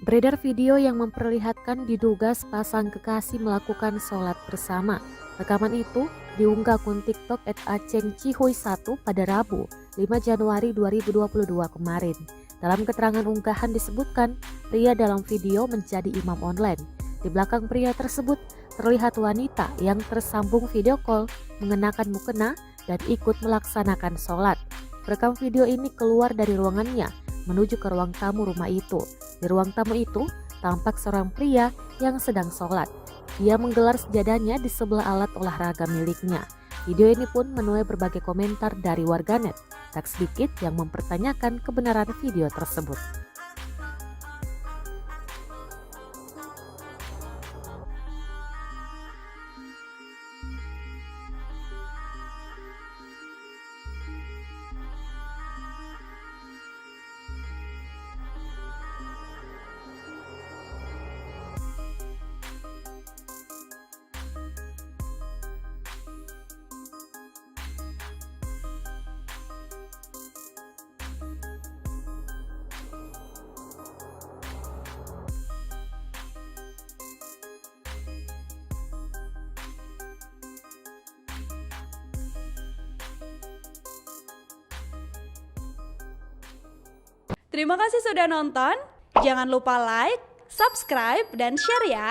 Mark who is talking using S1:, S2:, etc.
S1: Beredar video yang memperlihatkan diduga sepasang kekasih melakukan sholat bersama. Rekaman itu diunggah akun TikTok @acengcihuy1 pada Rabu, 5 Januari 2022 kemarin. Dalam keterangan unggahan disebutkan, pria dalam video menjadi imam online. Di belakang pria tersebut terlihat wanita yang tersambung video call mengenakan mukena dan ikut melaksanakan sholat. Rekam video ini keluar dari ruangannya menuju ke ruang tamu rumah itu. Di ruang tamu itu tampak seorang pria yang sedang sholat. Dia menggelar sejadahnya di sebelah alat olahraga miliknya. Video ini pun menuai berbagai komentar dari warganet, tak sedikit yang mempertanyakan kebenaran video tersebut.
S2: Terima kasih sudah nonton. Jangan lupa like, subscribe, dan share ya.